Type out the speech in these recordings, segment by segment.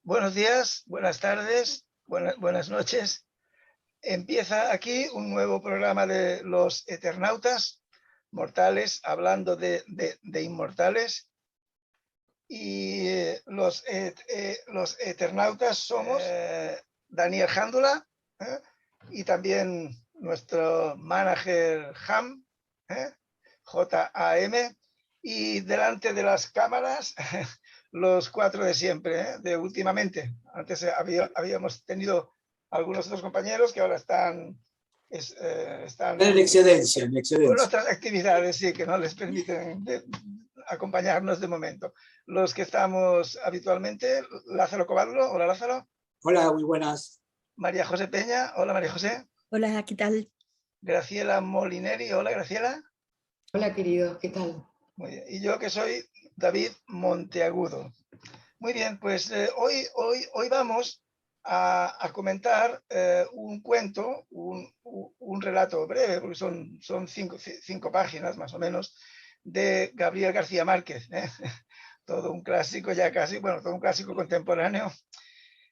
Buenos días, buenas tardes, buenas noches. Empieza aquí un nuevo programa de los Eternautas, mortales, hablando de inmortales. Y los Eternautas somos Daniel Jándula y también nuestro manager Ham, J-A-M, y delante de las cámaras los cuatro de siempre, de últimamente. Antes habíamos tenido algunos otros compañeros que ahora están en excedencia, en excedencia. Con otras actividades, sí, que no les permiten acompañarnos de momento. Los que estamos habitualmente, Lázaro Covadlo. Hola, Lázaro. Hola, muy buenas. María José Peña. Hola, María José. Hola, ¿qué tal? Graciela Molineri. Hola, Graciela. Hola, querido, ¿qué tal? Muy bien. Y yo, que soy David Monteagudo. Muy bien, pues hoy vamos a comentar un cuento, un relato breve, porque son cinco páginas más o menos, de Gabriel García Márquez. Todo un clásico ya casi, bueno, todo un clásico contemporáneo,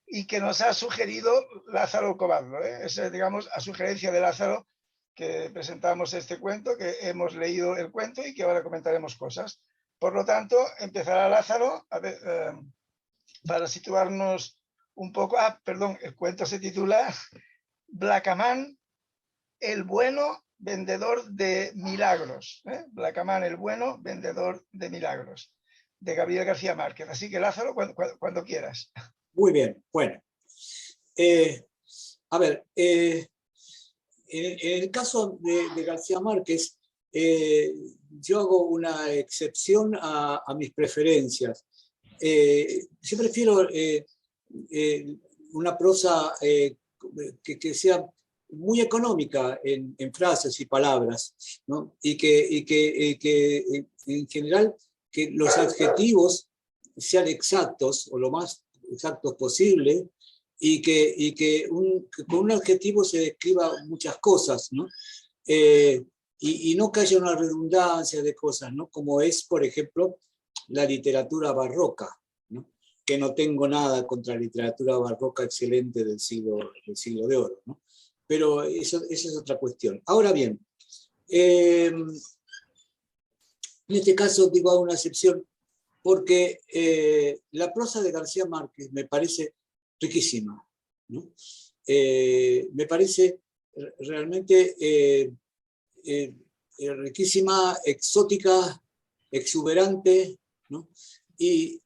y que nos ha sugerido Lázaro Covadlo. Es, digamos, a sugerencia de Lázaro que presentamos este cuento, que hemos leído el cuento y que ahora comentaremos cosas. Por lo tanto, empezará Lázaro a ver, para situarnos un poco. Perdón, el cuento se titula Blackaman, el bueno vendedor de milagros. Blackaman, el bueno vendedor de milagros, de Gabriel García Márquez. Así que, Lázaro, cuando quieras. Muy bien, bueno. A ver, en el caso de García Márquez, yo hago una excepción a mis preferencias. Yo prefiero una prosa que sea muy económica en frases y palabras, ¿no? Y que en general que los adjetivos sean exactos o lo más exactos posible, y que con un adjetivo se describa muchas cosas, ¿no? Y no que haya una redundancia de cosas, ¿no? Como es, por ejemplo, la literatura barroca, ¿no? Que no tengo nada contra la literatura barroca excelente del siglo de oro, ¿no? Pero esa es otra cuestión. Ahora bien, en este caso digo hago una excepción porque la prosa de García Márquez me parece riquísima, ¿no? Me parece realmente riquísima, exótica, exuberante, ¿no? Y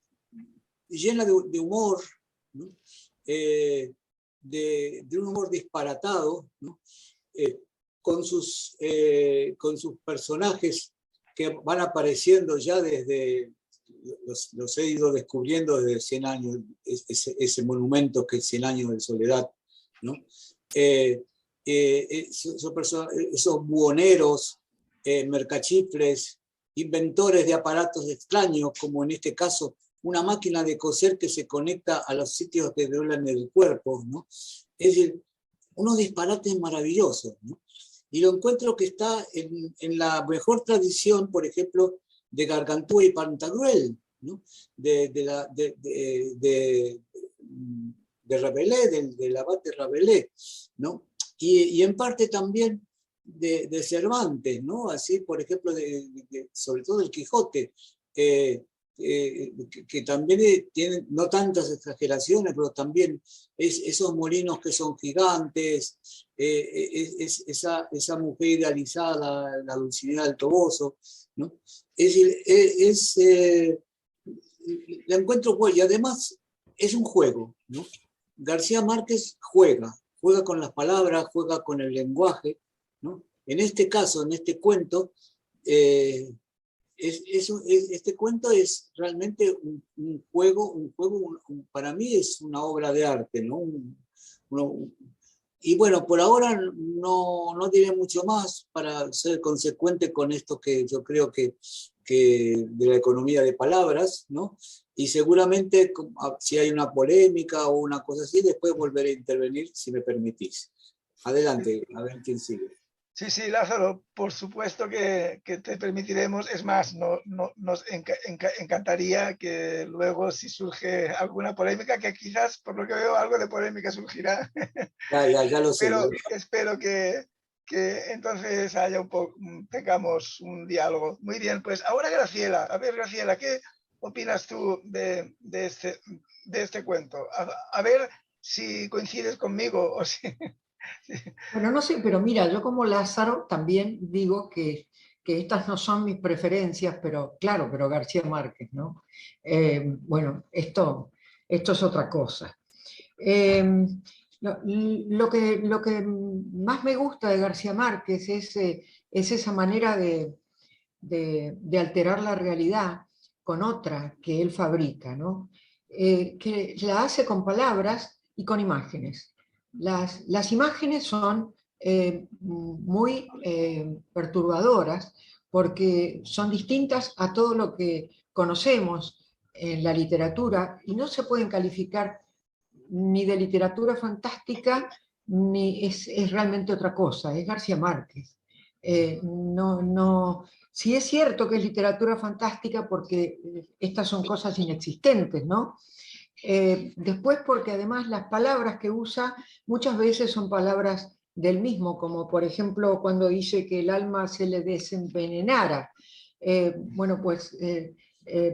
llena de humor, ¿no? De un humor disparatado, ¿no? Con sus personajes que van apareciendo ya desde, los he ido descubriendo desde 100 años, ese monumento que es 100 años de soledad, ¿no? Esos buhoneros, mercachifles, inventores de aparatos extraños, como en este caso una máquina de coser que se conecta a los sitios que duelen el cuerpo, ¿no? Es decir, unos disparates maravillosos, ¿no? Y lo encuentro que está en la mejor tradición, por ejemplo, de Gargantúa y Pantagruel, ¿no? de Rabelais, del abate Rabelais, ¿no? Y en parte también de Cervantes, ¿no? Así, por ejemplo, sobre todo el Quijote, que también tienen no tantas exageraciones, pero también esos molinos que son gigantes, esa mujer idealizada, la Dulcinea del Toboso, ¿no? Es decir, la encuentro buena, y además es un juego, ¿no? García Márquez juega con las palabras, juega con el lenguaje, ¿no? En este caso, en este cuento, este cuento es realmente un juego, para mí es una obra de arte, ¿no? Y bueno, por ahora no diré mucho más para ser consecuente con esto que yo creo que de la economía de palabras, ¿no? Y seguramente si hay una polémica o una cosa así, después volveré a intervenir si me permitís. Adelante, a ver quién sigue. Sí, sí, Lázaro, por supuesto que te permitiremos. Es más, nos encantaría que luego, si surge alguna polémica, que quizás, por lo que veo, algo de polémica surgirá, Ya lo sé. pero espero que entonces tengamos un diálogo. Muy bien, pues ahora Graciela. A ver, Graciela, ¿qué opinas tú de este cuento? A ver si coincides conmigo o si... Bueno, no sé, pero mira, yo como Lázaro también digo que estas no son mis preferencias, pero claro, pero García Márquez, ¿no? Bueno, esto es otra cosa. Eh, lo que más me gusta de García Márquez es esa manera de alterar la realidad con otra que él fabrica, ¿no? Que la hace con palabras y con imágenes. Las imágenes son muy perturbadoras porque son distintas a todo lo que conocemos en la literatura y no se pueden calificar ni de literatura fantástica, ni es realmente otra cosa, es García Márquez. No, sí es cierto que es literatura fantástica porque estas son cosas inexistentes, ¿no? Después porque además las palabras que usa muchas veces son palabras del mismo, como por ejemplo cuando dice que el alma se le desenvenenara. Bueno, pues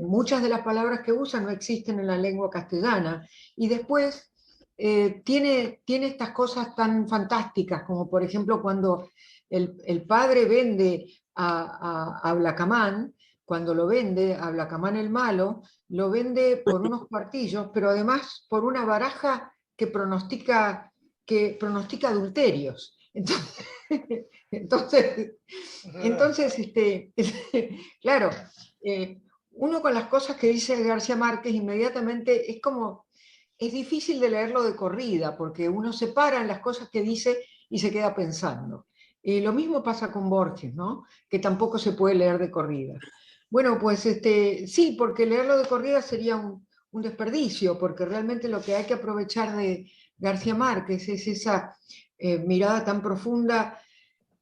muchas de las palabras que usa no existen en la lengua castellana. Y después tiene estas cosas tan fantásticas, como por ejemplo cuando el padre vende a Blacamán, cuando lo vende a Blacamán el malo, lo vende por unos cuartillos, pero además por una baraja que pronostica adulterios. Entonces, entonces claro, uno con las cosas que dice García Márquez inmediatamente es como, es difícil de leerlo de corrida, porque uno se para en las cosas que dice y se queda pensando. Lo mismo pasa con Borges, ¿no? Que tampoco se puede leer de corrida. Bueno, pues sí, porque leerlo de corrida sería un desperdicio, porque realmente lo que hay que aprovechar de García Márquez es esa mirada tan profunda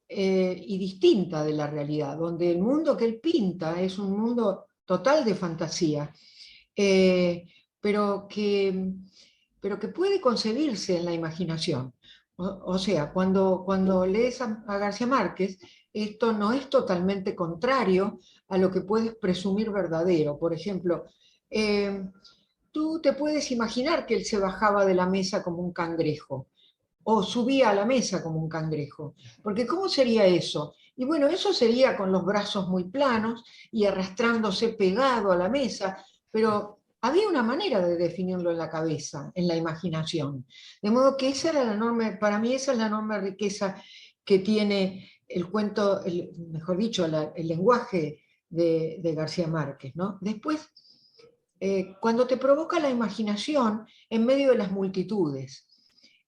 y distinta de la realidad, donde el mundo que él pinta es un mundo total de fantasía, eh, pero, que, pero que puede concebirse en la imaginación. O sea, cuando lees a García Márquez, esto no es totalmente contrario a lo que puedes presumir verdadero. Por ejemplo, eh, tú te puedes imaginar que él se bajaba de la mesa como un cangrejo o subía a la mesa como un cangrejo, porque ¿cómo sería eso? Y bueno, eso sería con los brazos muy planos y arrastrándose pegado a la mesa, pero había una manera de definirlo en la cabeza, en la imaginación. De modo que esa era la enorme, para mí esa es la enorme riqueza que tiene el cuento, mejor dicho, el lenguaje de García Márquez, ¿no? Después, cuando te provoca la imaginación en medio de las multitudes,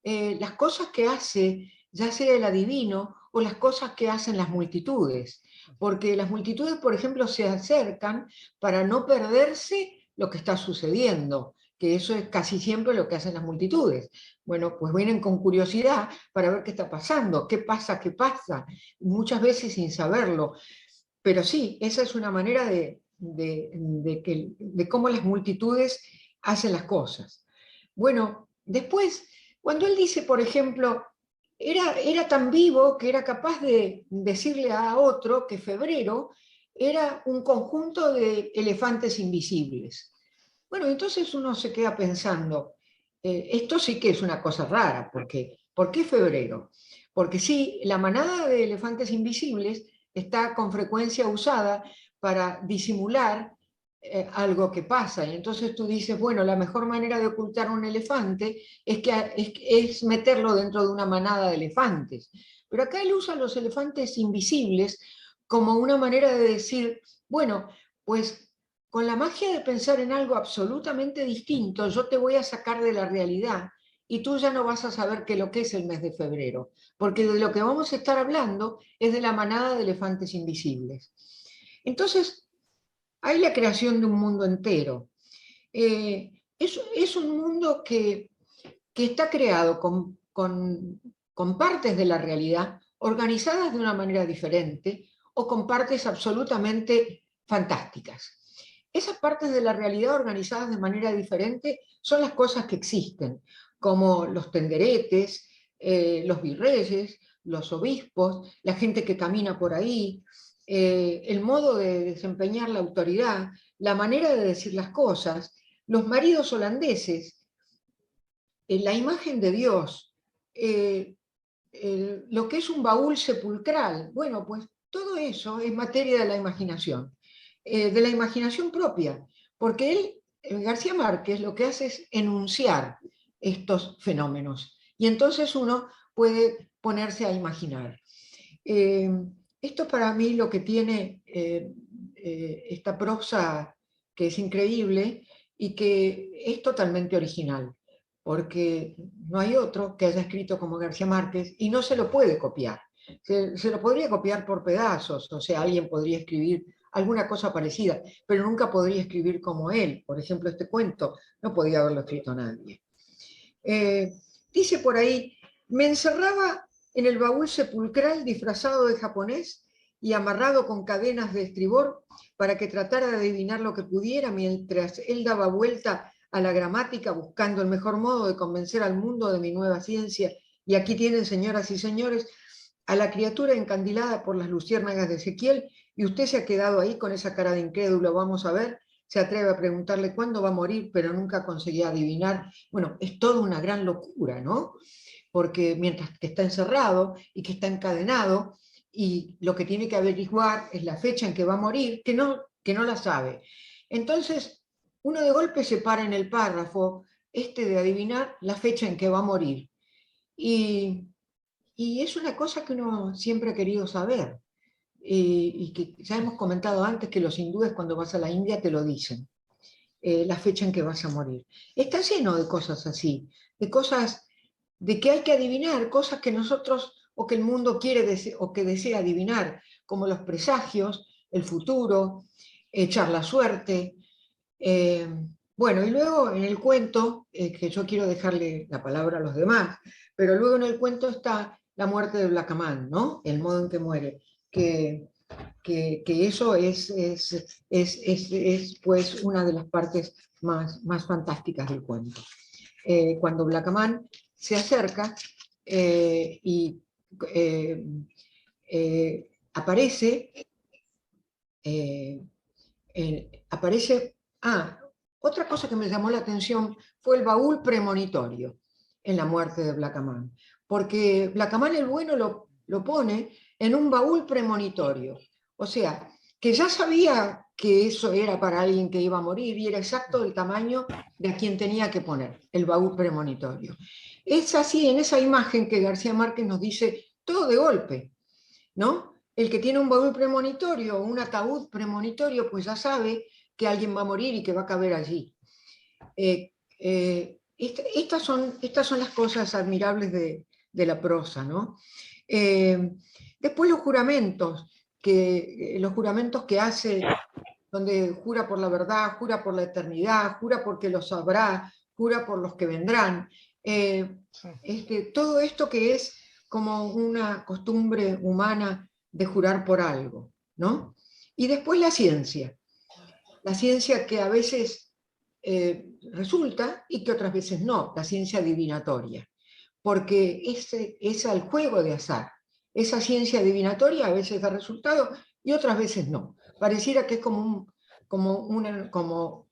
las cosas que hace, ya sea el adivino o las cosas que hacen las multitudes, porque las multitudes, por ejemplo, se acercan para no perderse lo que está sucediendo, que eso es casi siempre lo que hacen las multitudes. Bueno, pues vienen con curiosidad para ver qué está pasando, qué pasa, muchas veces sin saberlo. Pero sí, esa es una manera de cómo las multitudes hacen las cosas. Bueno, después, cuando él dice, por ejemplo, era tan vivo que era capaz de decirle a otro que febrero era un conjunto de elefantes invisibles. Bueno, entonces uno se queda pensando, esto sí que es una cosa rara, porque ¿por qué febrero? Porque sí, la manada de elefantes invisibles está con frecuencia usada para disimular algo que pasa. Y entonces tú dices, bueno, la mejor manera de ocultar un elefante es meterlo dentro de una manada de elefantes. Pero acá él usa los elefantes invisibles como una manera de decir, bueno, pues con la magia de pensar en algo absolutamente distinto, yo te voy a sacar de la realidad y tú ya no vas a saber qué lo que es el mes de febrero, porque de lo que vamos a estar hablando es de la manada de elefantes invisibles. Entonces, hay la creación de un mundo entero. Es un mundo que está creado con partes de la realidad, organizadas de una manera diferente o con partes absolutamente fantásticas. Esas partes de la realidad organizadas de manera diferente son las cosas que existen, como los tenderetes, los virreyes, los obispos, la gente que camina por ahí, el modo de desempeñar la autoridad, la manera de decir las cosas, los maridos holandeses, la imagen de Dios, lo que es un baúl sepulcral. Bueno, pues todo eso es materia de la imaginación propia, porque García Márquez, lo que hace es enunciar estos fenómenos, y entonces uno puede ponerse a imaginar. Esto para mí lo que tiene esta prosa, que es increíble y que es totalmente original, porque no hay otro que haya escrito como García Márquez y no se lo puede copiar. Se lo podría copiar por pedazos, o sea, alguien podría escribir alguna cosa parecida, pero nunca podría escribir como él. Por ejemplo, este cuento no podía haberlo escrito nadie. Dice por ahí: me encerraba en el baúl sepulcral disfrazado de japonés y amarrado con cadenas de estribor para que tratara de adivinar lo que pudiera mientras él daba vuelta a la gramática buscando el mejor modo de convencer al mundo de mi nueva ciencia. Y aquí tienen, señoras y señores, a la criatura encandilada por las luciérnagas de Ezequiel, y usted se ha quedado ahí con esa cara de incrédulo. Vamos a ver. Se atreve a preguntarle cuándo va a morir, pero nunca conseguía adivinar. Bueno, es toda una gran locura, ¿no? Porque mientras que está encerrado y que está encadenado, y lo que tiene que averiguar es la fecha en que va a morir, que no la sabe. Entonces, uno de golpe se para en el párrafo de adivinar la fecha en que va a morir. Y es una cosa que uno siempre ha querido saber. Y que ya hemos comentado antes que los hindúes, cuando vas a la India, te lo dicen, la fecha en que vas a morir. Está lleno de cosas así, de cosas de que hay que adivinar, cosas que nosotros o que el mundo quiere o que desea adivinar, como los presagios, el futuro, echar la suerte. Bueno, y luego en el cuento, que yo quiero dejarle la palabra a los demás, pero luego en el cuento está la muerte de Blackaman, ¿no? El modo en que muere, que eso es pues una de las partes más fantásticas del cuento. Cuando Blackaman se acerca y aparece, otra cosa que me llamó la atención fue el baúl premonitorio en la muerte de Blackaman, porque Blackaman el bueno lo pone en un baúl premonitorio, o sea, que ya sabía que eso era para alguien que iba a morir y era exacto el tamaño de a quien tenía que poner el baúl premonitorio. Es así en esa imagen que García Márquez nos dice todo de golpe, ¿no? El que tiene un baúl premonitorio o un ataúd premonitorio, pues ya sabe que alguien va a morir y que va a caber allí. Estas son las cosas admirables de la prosa, ¿no? Después los juramentos que hace, donde jura por la verdad, jura por la eternidad, jura porque lo sabrá, jura por los que vendrán. Todo esto que es como una costumbre humana de jurar por algo, ¿no? Y después la ciencia que a veces resulta y que otras veces no, la ciencia adivinatoria, porque es al juego de azar. Esa ciencia adivinatoria a veces da resultado y otras veces no. Pareciera que es como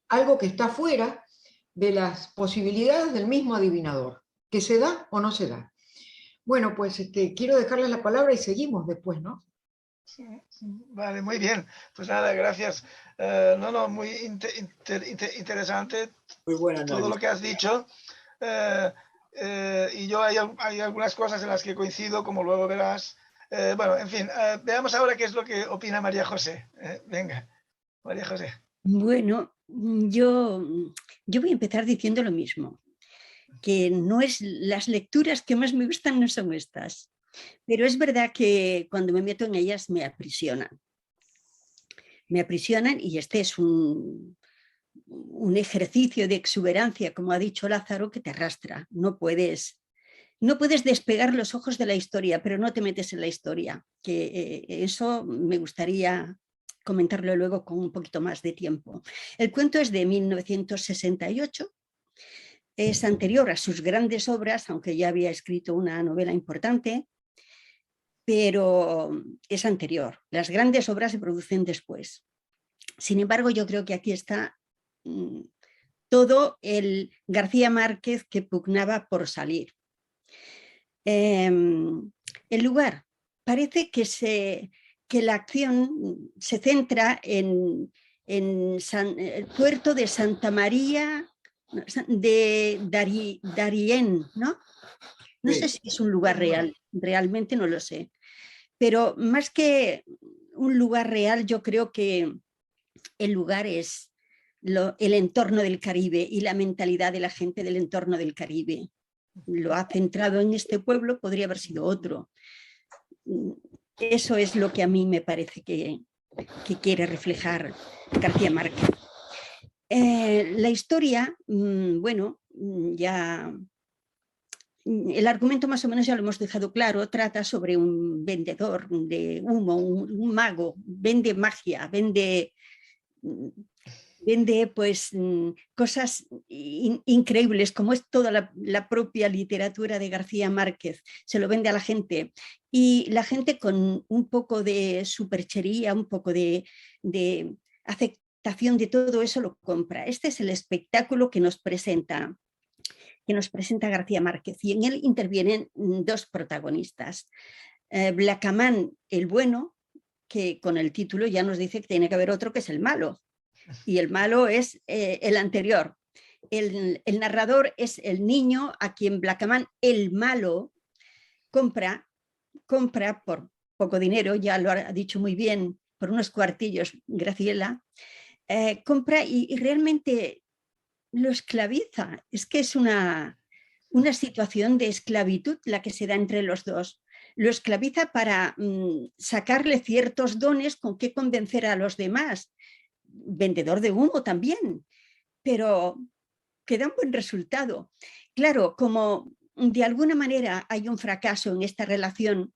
algo que está fuera de las posibilidades del mismo adivinador, que se da o no se da. Bueno, pues quiero dejarles la palabra y seguimos después, ¿no? Vale, muy bien. Pues nada, gracias. Muy interesante. Muy buena todo lo que has dicho. Y yo hay algunas cosas en las que coincido, como luego verás. Bueno, en fin, veamos ahora qué es lo que opina María José. Venga, María José. Bueno, yo voy a empezar diciendo lo mismo, que las lecturas que más me gustan no son estas, pero es verdad que cuando me meto en ellas me aprisionan. Me aprisionan y este es un ejercicio de exuberancia, como ha dicho Lázaro, que te arrastra. No puedes no puedes despegar los ojos de la historia, pero no te metes en la historia, que eso me gustaría comentarlo luego con un poquito más de tiempo. El cuento es de 1968, es anterior a sus grandes obras, aunque ya había escrito una novela importante, pero es anterior. Las grandes obras se producen después. Sin embargo, yo creo que aquí está todo el García Márquez que pugnaba por salir. El lugar, parece que la acción se centra en el puerto de Santa María de Darién, ¿no? No sé si es un lugar real, realmente no lo sé. Pero más que un lugar real, yo creo que el lugar es el entorno del Caribe y la mentalidad de la gente del entorno del Caribe. Lo ha centrado en este pueblo, podría haber sido otro. Eso es lo que a mí me parece que quiere reflejar García Márquez. La historia, bueno, ya el argumento más o menos ya lo hemos dejado claro, trata sobre un vendedor de humo, un mago, vende magia, vende pues cosas increíbles, como es toda la propia literatura de García Márquez, se lo vende a la gente, y la gente con un poco de superchería, un poco de aceptación de todo eso lo compra. Este es el espectáculo que nos presenta García Márquez, y en él intervienen dos protagonistas. Blackaman, el bueno, que con el título ya nos dice que tiene que haber otro que es el malo, y el malo es el anterior. El narrador es el niño a quien Blackaman, el malo, compra por poco dinero, ya lo ha dicho muy bien, por unos cuartillos, Graciela, compra y realmente lo esclaviza. Es que es una situación de esclavitud la que se da entre los dos. Lo esclaviza para sacarle ciertos dones con que convencer a los demás. Vendedor de humo también, pero que da un buen resultado. Claro, como de alguna manera hay un fracaso en esta relación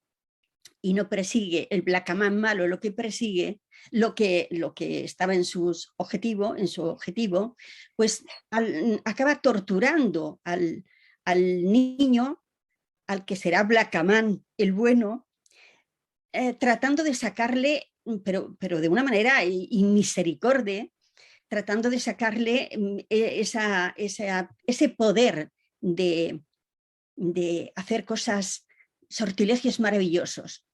y no persigue el Blackaman malo, lo que persigue, lo que estaba en su objetivo, pues acaba torturando al niño, al que será Blackaman el bueno, tratando de sacarle, pero de una manera inmisericordia, tratando de sacarle ese poder de hacer cosas, sortilegios maravillosos.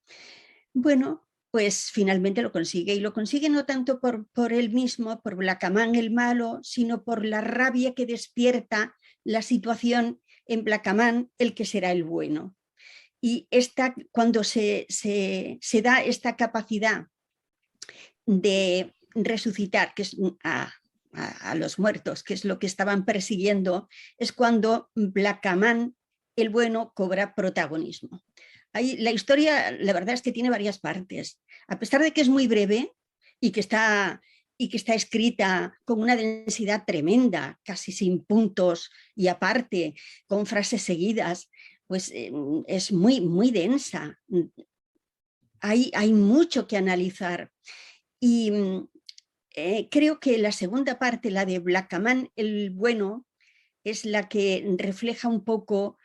Bueno, pues finalmente lo consigue, y lo consigue no tanto por él mismo, por Blackaman el malo, sino por la rabia que despierta la situación en Blackaman, el que será el bueno. Y cuando se da esta capacidad de resucitar, que es a los muertos, que es lo que estaban persiguiendo, es cuando Blackaman, el bueno, cobra protagonismo. Ahí, la historia, la verdad es que tiene varias partes. A pesar de que es muy breve y que está escrita con una densidad tremenda, casi sin puntos y aparte, con frases seguidas, pues es muy, muy densa. Hay mucho que analizar. Y creo que la segunda parte, la de Blackaman el bueno, es la que refleja un poco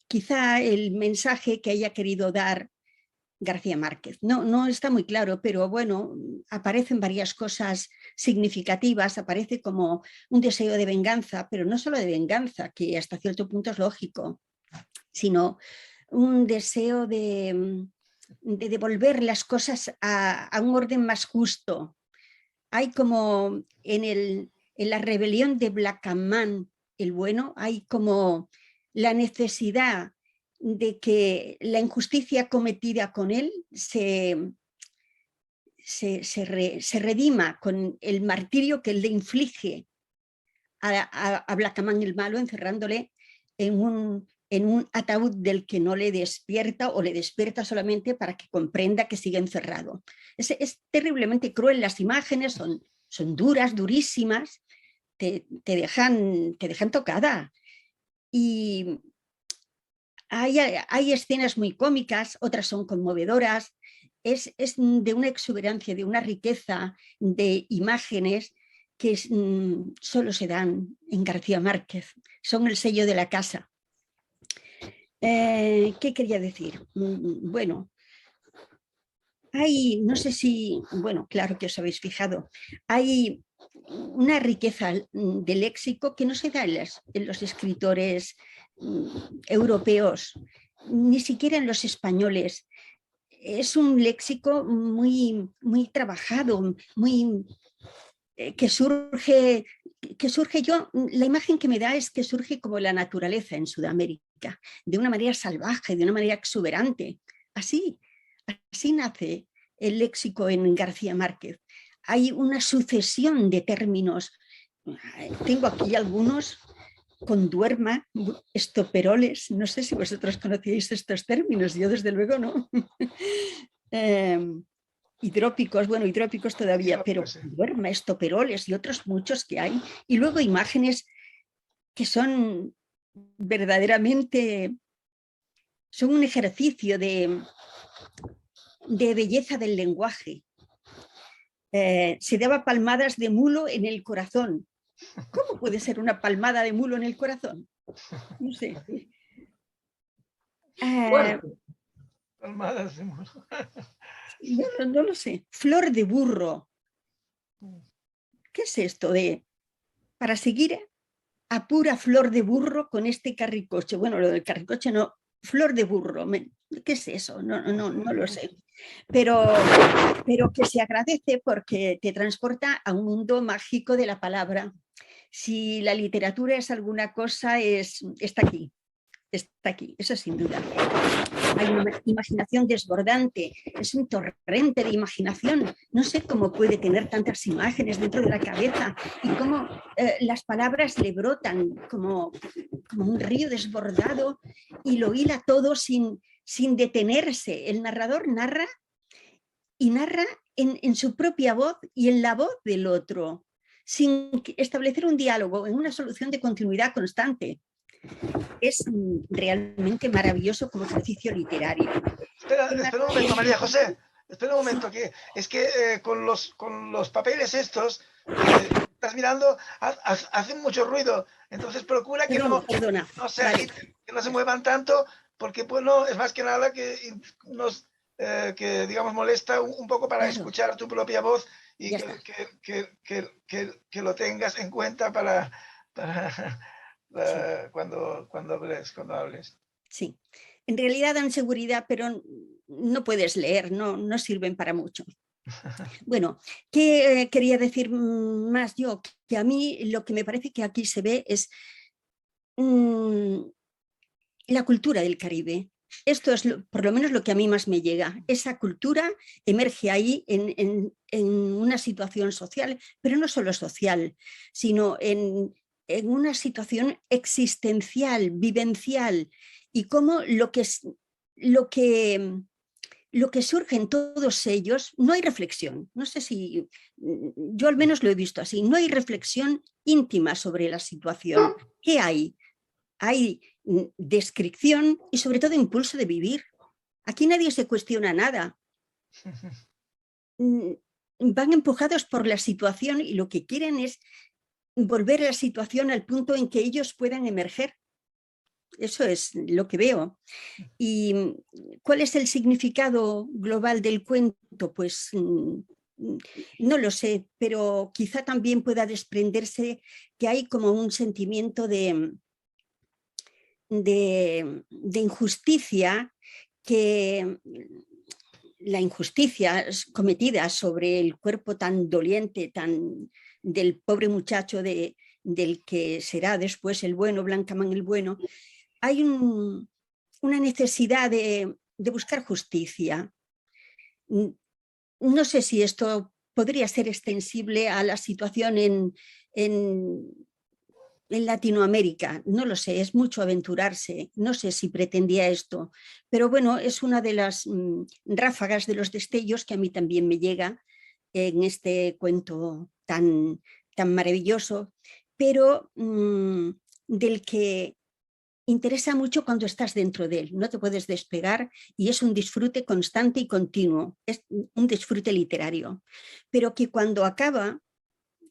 quizá el mensaje que haya querido dar García Márquez. No está muy claro, pero bueno, aparecen varias cosas significativas, aparece como un deseo de venganza, pero no solo de venganza, que hasta cierto punto es lógico, sino un deseo de devolver las cosas a un orden más justo. Hay como en la rebelión de Blackaman, el bueno, hay como la necesidad de que la injusticia cometida con él se redima con el martirio que él le inflige a Blackaman el malo, encerrándole en un ataúd del que no le despierta, o le despierta solamente para que comprenda que sigue encerrado. Es terriblemente cruel, las imágenes son duras, durísimas, te dejan tocada. Y hay escenas muy cómicas, otras son conmovedoras, es de una exuberancia, de una riqueza de imágenes que solo se dan en García Márquez, son el sello de la casa. ¿Qué quería decir? Bueno, hay, no sé si, bueno, claro que os habéis fijado, hay una riqueza de léxico que no se da en los escritores europeos, ni siquiera en los españoles. Es un léxico muy, muy trabajado, muy, que surge la imagen que me da es que surge como la naturaleza en Sudamérica, de una manera salvaje, de una manera exuberante. Así nace el léxico en García Márquez. Hay una sucesión de términos. Tengo aquí algunos con duerma, estoperoles. No sé si vosotros conocíais estos términos, yo desde luego no. Hidrópicos, bueno, hidrópicos todavía, pero duerma, estoperoles y otros muchos que hay. Y luego imágenes que son verdaderamente, son un ejercicio de belleza del lenguaje. Se daba palmadas de mulo en el corazón. ¿Cómo puede ser una palmada de mulo en el corazón? No sé. Palmadas de mulo. No lo sé. Flor de burro. ¿Qué es esto de para seguir a pura flor de burro con este carricoche? Bueno, lo del carricoche no, flor de burro. ¿Qué es eso? No lo sé. Pero que se agradece porque te transporta a un mundo mágico de la palabra. Si la literatura es alguna cosa, está aquí, eso sin duda. Hay una imaginación desbordante, es un torrente de imaginación. No sé cómo puede tener tantas imágenes dentro de la cabeza y cómo las palabras le brotan como un río desbordado y lo hila todo sin detenerse. El narrador narra y narra en su propia voz y en la voz del otro, sin establecer un diálogo, en una solución de continuidad constante. Es realmente maravilloso como ejercicio literario. Espera un momento, María José. Espera un momento, que es que con los papeles estos estás mirando, hacen mucho ruido. Entonces procura que no se agiten, que no se muevan tanto, porque pues no, es más que nada que que digamos molesta un poco para escuchar tu propia voz y que lo tengas en cuenta para cuando hables. Sí, en realidad dan seguridad, pero no puedes leer, no sirven para mucho. Bueno, ¿qué quería decir más yo? Que a mí lo que me parece que aquí se ve es la cultura del Caribe. Esto es por lo menos lo que a mí más me llega. Esa cultura emerge ahí en una situación social, pero no solo social, sino en una situación existencial, vivencial, y cómo lo que surge en todos ellos, no hay reflexión. No sé si, yo al menos lo he visto así, no hay reflexión íntima sobre la situación. ¿Qué hay? Hay descripción y sobre todo impulso de vivir. Aquí nadie se cuestiona nada. Van empujados por la situación y lo que quieren es volver a la situación al punto en que ellos puedan emerger. Eso es lo que veo. ¿Y cuál es el significado global del cuento? Pues no lo sé, pero quizá también pueda desprenderse que hay como un sentimiento de injusticia, que la injusticia cometida sobre el cuerpo tan doliente, del pobre muchacho del que será después el bueno, Blancaman el bueno, hay una necesidad de buscar justicia. No sé si esto podría ser extensible a la situación en Latinoamérica, no lo sé, es mucho aventurarse, no sé si pretendía esto, pero bueno, es una de las ráfagas de los destellos que a mí también me llega en este cuento tan maravilloso, pero del que interesa mucho cuando estás dentro de él, no te puedes despegar y es un disfrute constante y continuo, es un disfrute literario, pero que cuando acaba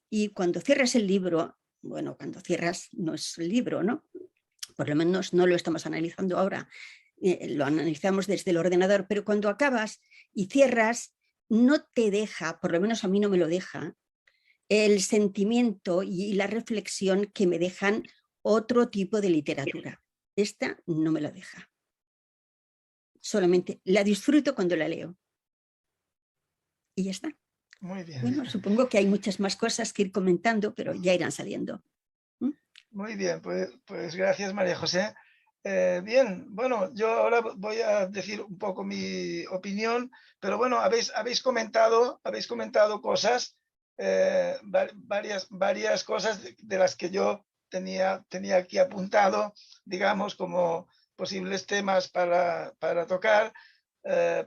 y cuando cierras el libro, bueno, cuando cierras no es el libro, ¿no? Por lo menos no lo estamos analizando ahora, lo analizamos desde el ordenador, pero cuando acabas y cierras, no te deja, por lo menos a mí no me lo deja, el sentimiento y la reflexión que me dejan otro tipo de literatura. Esta no me lo deja. Solamente la disfruto cuando la leo. Y ya está. Muy bien. Bueno, supongo que hay muchas más cosas que ir comentando, pero ya irán saliendo. Muy bien, pues gracias, María José. Bien, bueno, yo ahora voy a decir un poco mi opinión, pero bueno, habéis comentado cosas, varias cosas de las que yo tenía aquí apuntado, digamos, como posibles temas para tocar.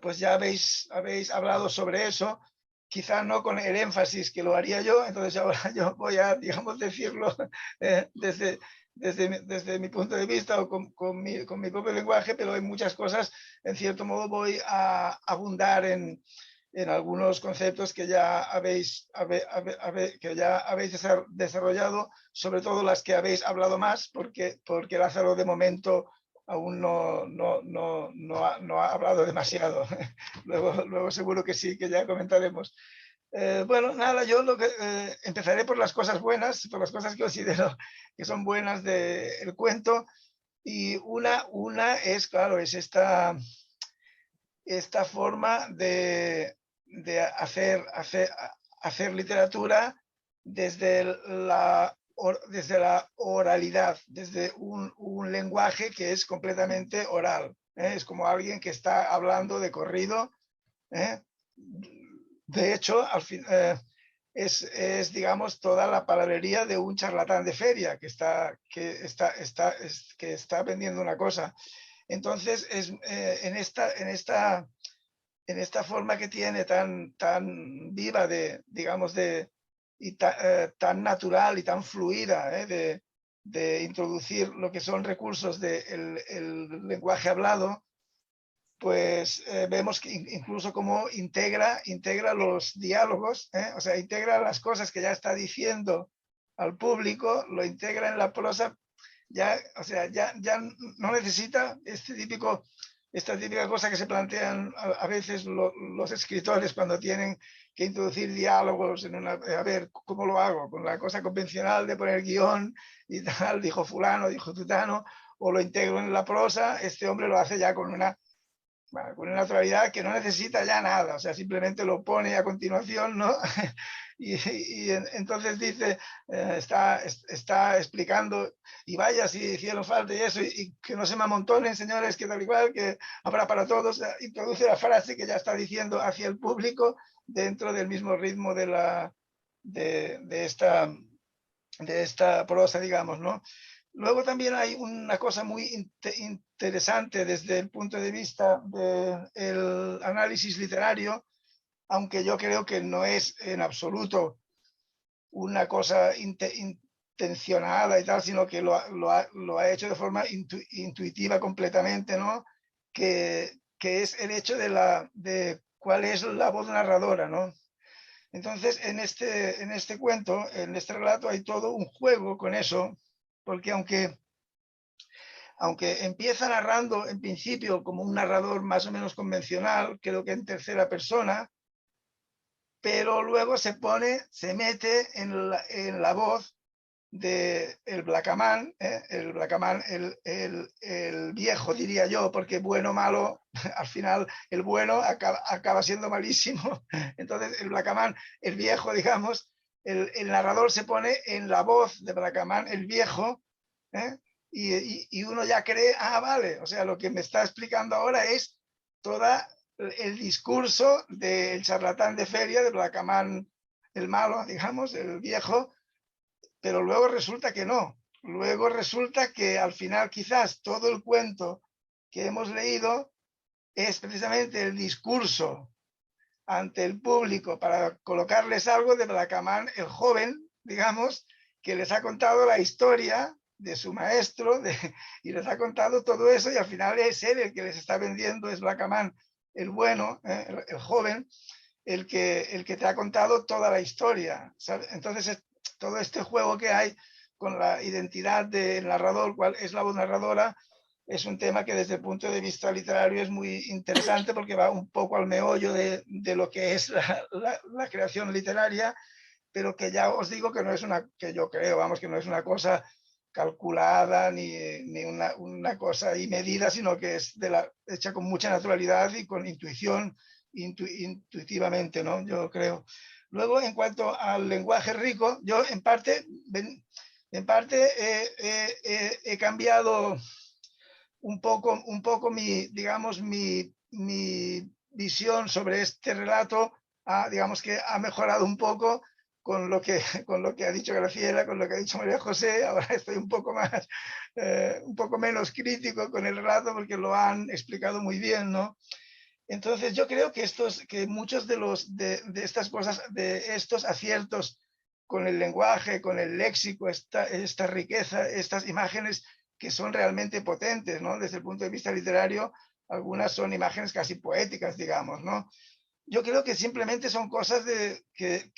Pues ya habéis hablado sobre eso, quizá no con el énfasis que lo haría yo, entonces ahora yo voy a, digamos, decirlo desde mi punto de vista o con mi propio lenguaje, pero hay muchas cosas, en cierto modo voy a abundar en algunos conceptos que ya habéis desarrollado, sobre todo las que habéis hablado más, porque Lázaro de momento aún no ha hablado demasiado. Luego seguro que sí, que ya comentaremos. Bueno, nada, yo empezaré por las cosas buenas, por las cosas que considero que son buenas del cuento. Y una es, claro, es esta forma de hacer literatura desde la oralidad, desde un lenguaje que es completamente oral. Es como alguien que está hablando de corrido. De hecho, al fin, es, digamos, toda la palabrería de un charlatán de feria que está vendiendo una cosa. Entonces, en esta forma que tiene tan viva digamos, tan natural y tan fluida, de introducir lo que son recursos del lenguaje hablado, pues vemos que incluso cómo integra los diálogos, o sea, integra las cosas que ya está diciendo al público, lo integra en la prosa, ya, o sea, ya no necesita esta típica cosa que se plantean a veces los escritores cuando tienen que introducir diálogos a ver, ¿cómo lo hago? Con la cosa convencional de poner guión y tal, dijo fulano, dijo tutano, o lo integro en la prosa. Este hombre lo hace ya con una naturalidad que no necesita ya nada, o sea, simplemente lo pone a continuación, ¿no? y entonces dice, está explicando, y vaya si hicieron falta y eso, y que no se me amontonen, señores, que tal igual, que habrá para todos, introduce la frase que ya está diciendo hacia el público dentro del mismo ritmo de esta prosa, digamos, ¿no? Luego también hay una cosa muy interesante desde el punto de vista del análisis literario, aunque yo creo que no es en absoluto una cosa intencionada y tal, sino que lo ha hecho de forma intuitiva completamente, ¿no? Que es el hecho de cuál es la voz narradora, ¿no? Entonces, en este cuento, en este relato, hay todo un juego con eso, porque aunque empieza narrando en principio como un narrador más o menos convencional, creo que en tercera persona, pero luego se mete en la voz del Blackaman, el viejo, diría yo, porque bueno o malo, al final el bueno acaba siendo malísimo. Entonces el Blackaman, el viejo, digamos, el narrador se pone en la voz de Blackaman, el viejo, y uno ya cree, vale, o sea, lo que me está explicando ahora es toda el discurso del charlatán de feria, de Blackaman, el malo, digamos, el viejo. Pero luego resulta que no. Luego resulta que al final quizás todo el cuento que hemos leído es precisamente el discurso ante el público para colocarles algo de Blackaman, el joven, digamos, que les ha contado la historia de su maestro, y les ha contado todo eso, y al final es él el que les está vendiendo, es Blackaman, el bueno, el joven, el que te ha contado toda la historia, ¿sabes? Entonces, todo este juego que hay con la identidad del narrador, cuál es la voz narradora, es un tema que desde el punto de vista literario es muy interesante porque va un poco al meollo de lo que es la creación literaria, pero que ya os digo que no es una, que yo creo, vamos, que no es una cosa calculada ni una cosa ahí medida, sino que es hecha con mucha naturalidad y con intuición, intuitivamente, ¿no? Yo creo. Luego, en cuanto al lenguaje rico, yo en parte he cambiado un poco mi, digamos, mi visión sobre este relato, digamos que ha mejorado un poco con lo que ha dicho Graciela, con lo que ha dicho María José. Ahora estoy un poco menos crítico con el relato porque lo han explicado muy bien, ¿no? Entonces yo creo que muchos de estas cosas, de estos aciertos con el lenguaje, con el léxico, esta riqueza, estas imágenes que son realmente potentes, ¿no? Desde el punto de vista literario, algunas son imágenes casi poéticas, digamos, ¿no? Yo creo que simplemente son cosas que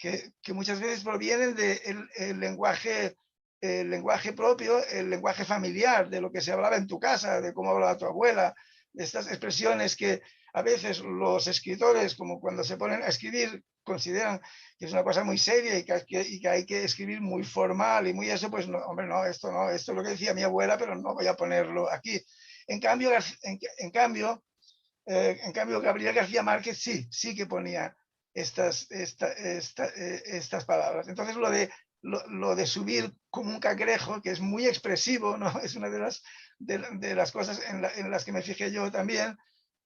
muchas veces provienen del lenguaje, el lenguaje propio, el lenguaje familiar, de lo que se hablaba en tu casa, de cómo hablaba tu abuela, de estas expresiones que a veces los escritores, como cuando se ponen a escribir, consideran que es una cosa muy seria y que hay que escribir muy formal y muy eso, pues no, hombre, no, esto es lo que decía mi abuela, pero no voy a ponerlo aquí. En cambio, Gabriel García Márquez sí que ponía estas palabras. Entonces, lo de subir como un cangrejo, que es muy expresivo, ¿no? Es una de las cosas en las que me fijé yo también,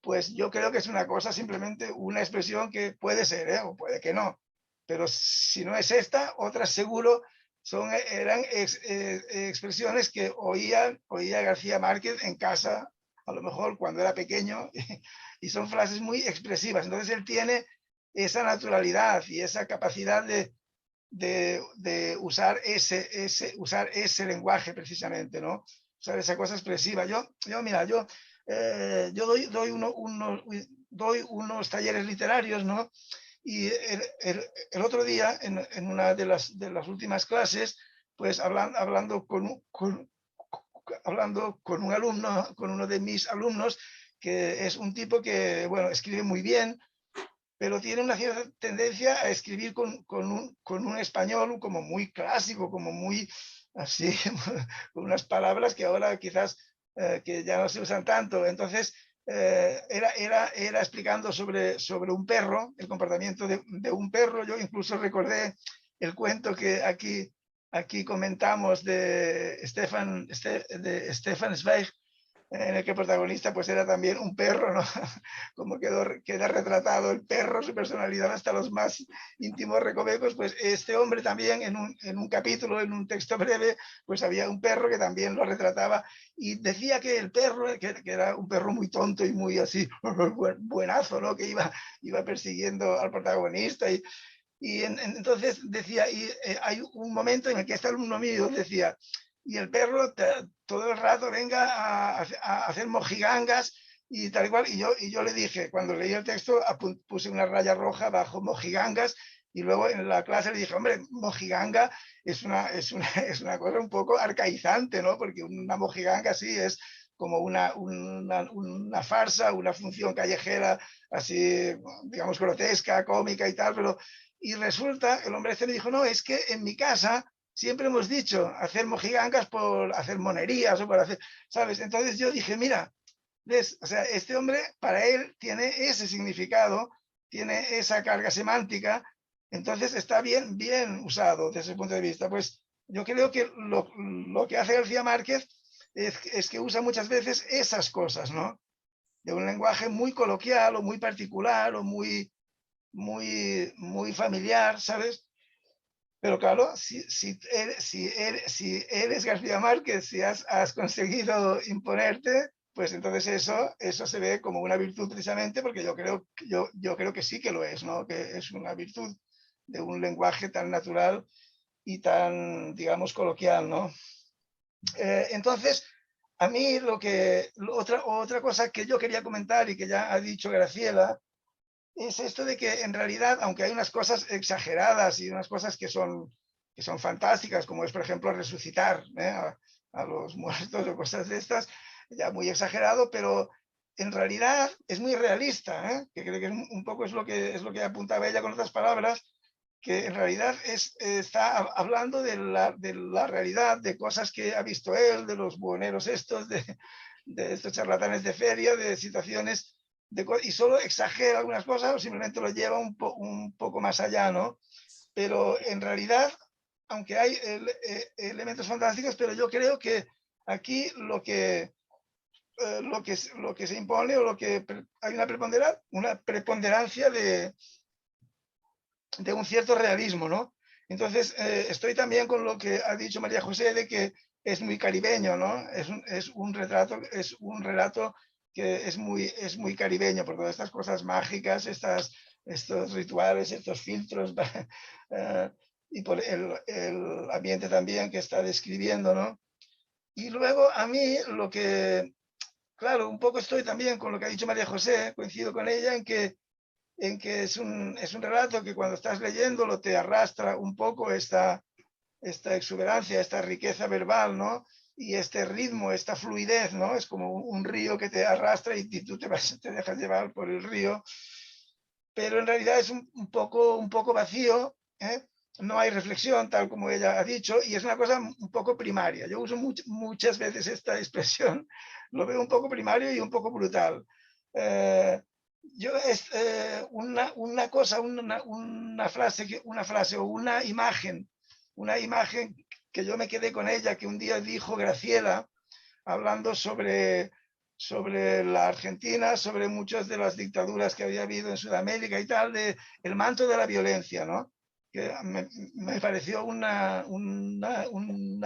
pues yo creo que es una cosa, simplemente una expresión que puede ser, o puede que no. Pero si no es esta, otras seguro eran expresiones que oía García Márquez en casa, a lo mejor cuando era pequeño, y son frases muy expresivas. Entonces él tiene esa naturalidad y esa capacidad de usar ese lenguaje precisamente, ¿no? Usar esa cosa expresiva. Mira, yo doy unos talleres literarios, ¿no? Y el otro día, en una de las últimas clases, pues hablando con un alumno, con uno de mis alumnos, que es un tipo que, bueno, escribe muy bien, pero tiene una cierta tendencia a escribir con un español como muy clásico, como muy así, con unas palabras que ahora quizás que ya no se usan tanto. Entonces, era explicando sobre un perro, el comportamiento de un perro. Yo incluso recordé el cuento que aquí comentamos de Stefan Zweig, en el que el protagonista pues era también un perro, ¿no? Como queda retratado el perro, su personalidad hasta los más íntimos recovecos. Pues este hombre también en un capítulo, en un texto breve, pues había un perro que también lo retrataba y decía que el perro, que era un perro muy tonto y muy así, buenazo, ¿no? Que iba persiguiendo al protagonista entonces decía, hay un momento en el que este alumno mío decía, y el perro todo el rato venga a hacer mojigangas y tal y cual. Y yo le dije, cuando leí el texto, puse una raya roja bajo mojigangas, y luego en la clase le dije, hombre, mojiganga es una cosa un poco arcaizante, ¿no? Porque una mojiganga sí es como una farsa, una función callejera así, digamos, grotesca, cómica y tal, pero y resulta, el hombre este me dijo, no, es que en mi casa siempre hemos dicho hacer mojigangas por hacer monerías o por hacer, ¿sabes? Entonces yo dije, mira, ¿ves? O sea, este hombre, para él, tiene ese significado, tiene esa carga semántica, entonces está bien usado desde ese punto de vista. Pues yo creo que lo que hace García Márquez es que usa muchas veces esas cosas, ¿no? De un lenguaje muy coloquial o muy particular o muy familiar, ¿sabes? Pero claro, si eres García Márquez, si has conseguido imponerte, pues entonces eso se ve como una virtud precisamente, porque yo creo que sí que lo es, ¿no? Que es una virtud de un lenguaje tan natural y tan, digamos, coloquial, ¿no? Entonces, a mí otra cosa que yo quería comentar y que ya ha dicho Graciela, es esto de que en realidad, aunque hay unas cosas exageradas y unas cosas que son fantásticas, como es, por ejemplo, resucitar a los muertos o cosas de estas, ya muy exagerado, pero en realidad es muy realista, que creo que un poco es lo que apuntaba ella con otras palabras, que en realidad está hablando de la realidad, de cosas que ha visto él, de los buhoneros estos, de estos charlatanes de feria, de situaciones, y solo exagera algunas cosas o simplemente lo lleva un poco más allá, ¿no? Pero en realidad, aunque hay elementos fantásticos, pero yo creo que aquí lo que se impone o hay una preponderancia de un cierto realismo, ¿no? Entonces, estoy también con lo que ha dicho María José de que es muy caribeño, ¿no? Es un relato que es muy caribeño por todas estas cosas mágicas, estos rituales, estos filtros, y por el ambiente también que está describiendo, ¿no? Y luego a mí claro, un poco estoy también con lo que ha dicho María José, coincido con ella en que es un relato que cuando estás leyéndolo te arrastra un poco esta exuberancia, esta riqueza verbal, ¿no? Y este ritmo, esta fluidez, ¿no? Es como un río que te arrastra y tú te dejas llevar por el río, pero en realidad es un poco vacío, ¿eh? No hay reflexión, tal como ella ha dicho, y es una cosa un poco primaria. Yo uso muchas veces esta expresión, lo veo un poco primario y un poco brutal. Yo es una cosa, una frase o una imagen que yo me quedé con ella, que un día dijo Graciela, hablando sobre la Argentina, sobre muchas de las dictaduras que había habido en Sudamérica y tal, el manto de la violencia, ¿no? Que me pareció una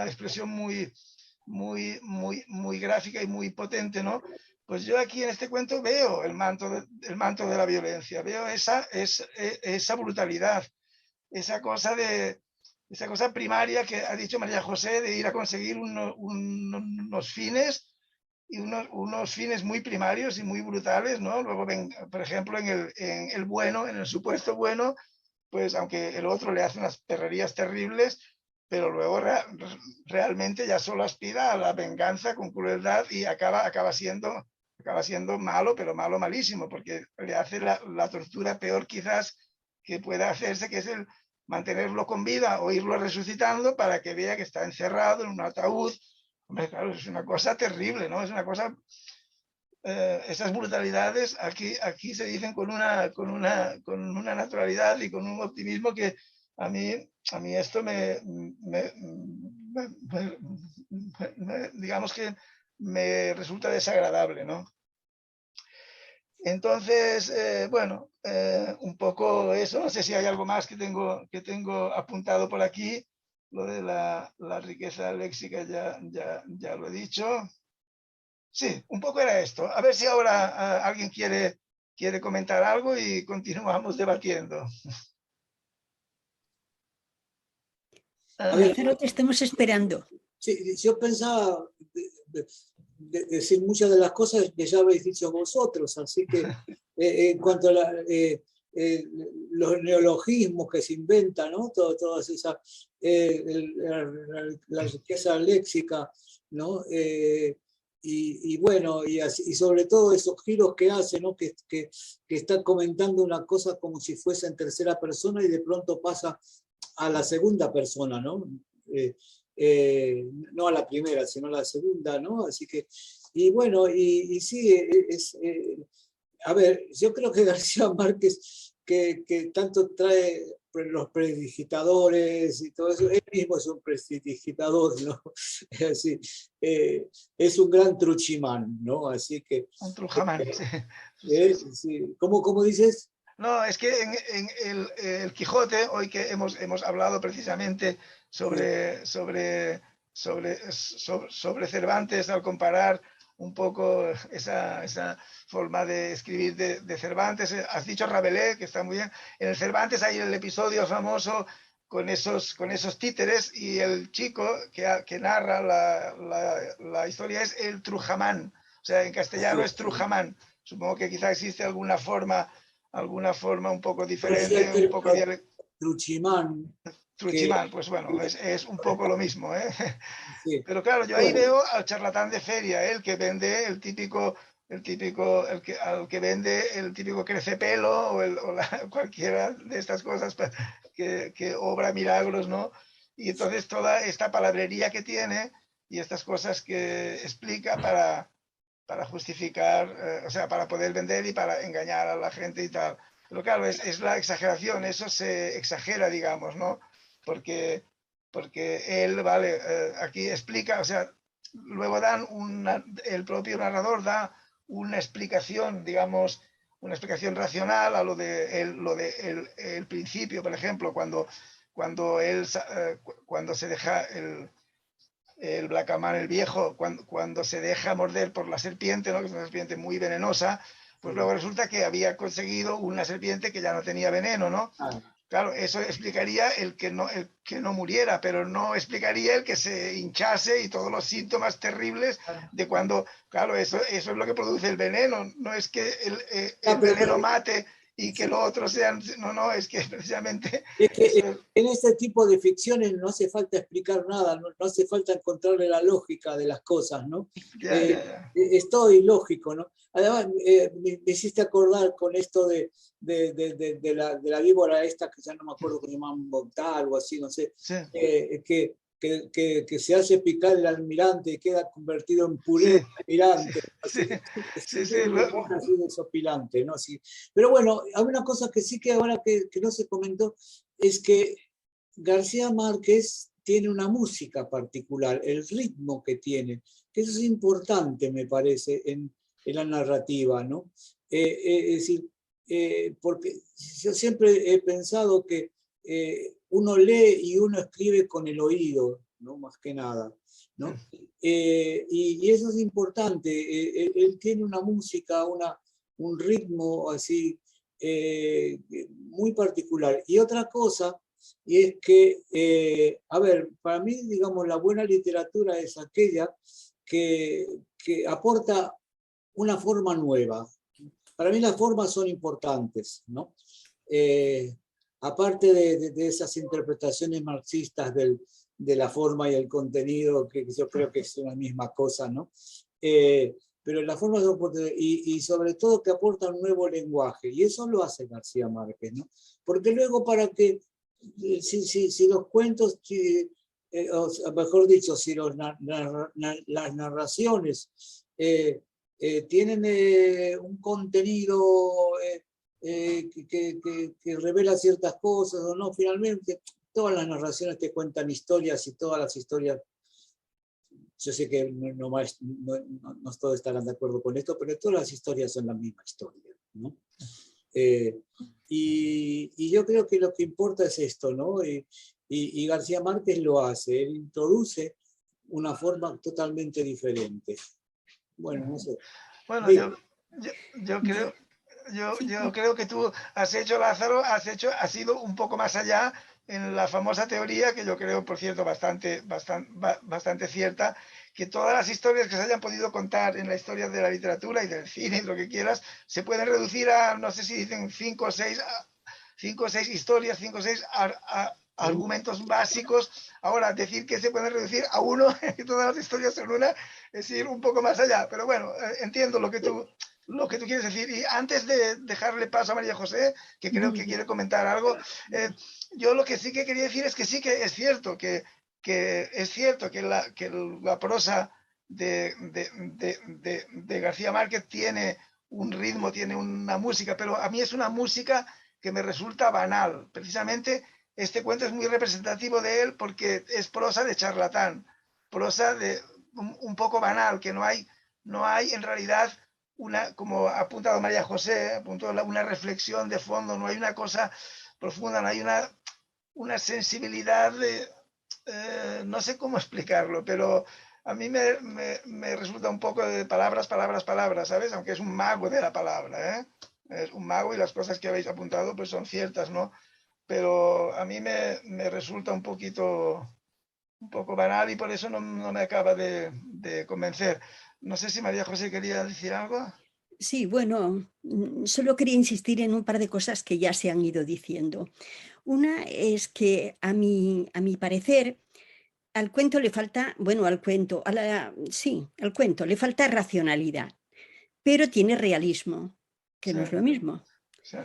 expresión muy gráfica y muy potente, ¿no? Pues yo aquí en este cuento veo el manto de la violencia, veo esa brutalidad, esa cosa primaria que ha dicho María José de ir a conseguir unos fines y unos fines muy primarios y muy brutales, ¿no? Luego, por ejemplo, en el supuesto bueno, pues aunque el otro le hace unas perrerías terribles, pero luego realmente ya solo aspira a la venganza con crueldad y acaba siendo malo, pero malo malísimo, porque le hace la tortura peor quizás que pueda hacerse, que es el mantenerlo con vida o irlo resucitando para que vea que está encerrado en un ataúd. Hombre, claro, es una cosa terrible, ¿no? Es una cosa... esas brutalidades aquí se dicen con una naturalidad y con un optimismo que a mí esto digamos que me resulta desagradable, ¿no? Entonces, bueno, un poco eso. No sé si hay algo más que tengo apuntado por aquí. Lo de la riqueza léxica ya lo he dicho. Sí, un poco era esto. A ver si ahora alguien quiere comentar algo y continuamos debatiendo. A ver, Lázaro, te estamos esperando. sí, yo pensaba decir muchas de las cosas que ya habéis dicho vosotros, así que en cuanto a los neologismos que se inventan, ¿no? Todas esas, la riqueza léxica, ¿no? Y bueno, y sobre todo esos giros que hace, ¿no? Que está comentando una cosa como si fuese en tercera persona y de pronto pasa a la segunda persona, ¿no? No a la primera, sino a la segunda, ¿no? Así que, y bueno, y sí, a ver, yo creo que García Márquez, que tanto trae los prestidigitadores y todo eso, él mismo es un prestidigitador, ¿no? Así, es un gran truchimán, ¿no? Así que... Un Trujamán, sí. Sí. ¿Cómo dices? No, es que en el Quijote, hoy que hemos hablado precisamente sobre Cervantes, al comparar un poco esa forma de escribir de Cervantes, has dicho Rabelais, que está muy bien. En el Cervantes hay el episodio famoso con esos títeres, y el chico que narra la historia es el Trujamán. O sea, en castellano es Trujamán. Supongo que quizá existe alguna forma un poco diferente, un poco Truchimán. Truchimán, pues bueno, es un poco lo mismo, ¿eh? Sí. Pero claro, yo ahí veo al charlatán de feria, el que vende al que vende el típico crecepelo cualquiera de estas cosas que obra milagros, ¿no? Y entonces toda esta palabrería que tiene y estas cosas que explica para justificar, o sea, para poder vender y para engañar a la gente y tal. Pero claro, es la exageración, eso se exagera, digamos, ¿no? Porque él, vale, aquí explica, o sea, luego el propio narrador da una explicación, digamos, una explicación racional a lo de el principio, por ejemplo, cuando se deja el Blackaman, el viejo, cuando se deja morder por la serpiente, ¿no? Que es una serpiente muy venenosa, pues luego resulta que había conseguido una serpiente que ya no tenía veneno, ¿no? Claro, eso explicaría el que no muriera, pero no explicaría el que se hinchase y todos los síntomas terribles de cuando, claro, eso es lo que produce el veneno, no es que el veneno mate y que lo otro sean, no, es que precisamente... Es que en este tipo de ficciones no hace falta explicar nada, no hace falta encontrarle la lógica de las cosas, ¿no? Ya. Es todo ilógico, ¿no? Además, me hiciste acordar con esto de la víbora esta, que ya no me acuerdo que se llama Montá, algo así, no sé, Sí. Que se hace picar el almirante y queda convertido en puré de almirante. Sí. Es así desopilante, ¿no? Sí. Pero bueno, hay una cosa que sí que ahora que no se comentó, es que García Márquez tiene una música particular, el ritmo que tiene, que eso es importante, me parece, en la narrativa, ¿no? Es decir, porque yo siempre he pensado que uno lee y uno escribe con el oído, ¿no? Más que nada, ¿no? Y eso es importante. Él tiene una música, un ritmo así muy particular. Y otra cosa, y es que, a ver, para mí, digamos, la buena literatura es aquella que aporta una forma nueva. Para mí las formas son importantes, ¿no? Aparte de esas interpretaciones marxistas de la forma y el contenido, que yo creo que es una misma cosa, ¿no? Pero las formas son importantes, y sobre todo que aporta un nuevo lenguaje, y eso lo hace García Márquez, ¿no? Porque luego para que, si los cuentos, o mejor dicho, si las narraciones tienen un contenido que revela ciertas cosas o no, finalmente todas las narraciones te cuentan historias, y todas las historias, yo sé que no todos estarán de acuerdo con esto, pero todas las historias son la misma historia, ¿no? Y yo creo que lo que importa es esto, ¿no? Y García Márquez lo hace, él introduce una forma totalmente diferente. Bueno, no sé. Bueno, yo creo que tú has hecho, Lázaro, has ido un poco más allá en la famosa teoría, que yo creo, por cierto, bastante cierta, que todas las historias que se hayan podido contar en la historia de la literatura y del cine y lo que quieras, se pueden reducir a, no sé si dicen 5 o 6 historias, 5 o 6 argumentos básicos. Ahora, decir que se pueden reducir a uno, y todas las historias son una, es ir un poco más allá. Pero bueno, entiendo lo que tú quieres decir. Y antes de dejarle paso a María José, que creo que quiere comentar algo, yo lo que sí que quería decir es que sí que es cierto que la prosa de García Márquez tiene un ritmo, tiene una música, pero a mí es una música que me resulta banal. Precisamente este cuento es muy representativo de él porque es prosa de charlatán, prosa de un poco banal, que no hay en realidad como ha apuntado María José, una reflexión de fondo, no hay una cosa profunda, no hay una sensibilidad no sé cómo explicarlo, pero a mí me resulta un poco de palabras, ¿sabes? Aunque es un mago de la palabra, ¿eh? Es un mago, y las cosas que habéis apuntado pues son ciertas, ¿no? pero a mí me resulta un poco banal y por eso no me acaba de convencer. No sé si María José quería decir algo. Sí, bueno, solo quería insistir en un par de cosas que ya se han ido diciendo. Una es que a mi parecer al cuento le falta, bueno, al cuento le falta racionalidad, pero tiene realismo, que Sí, no es lo mismo. sí.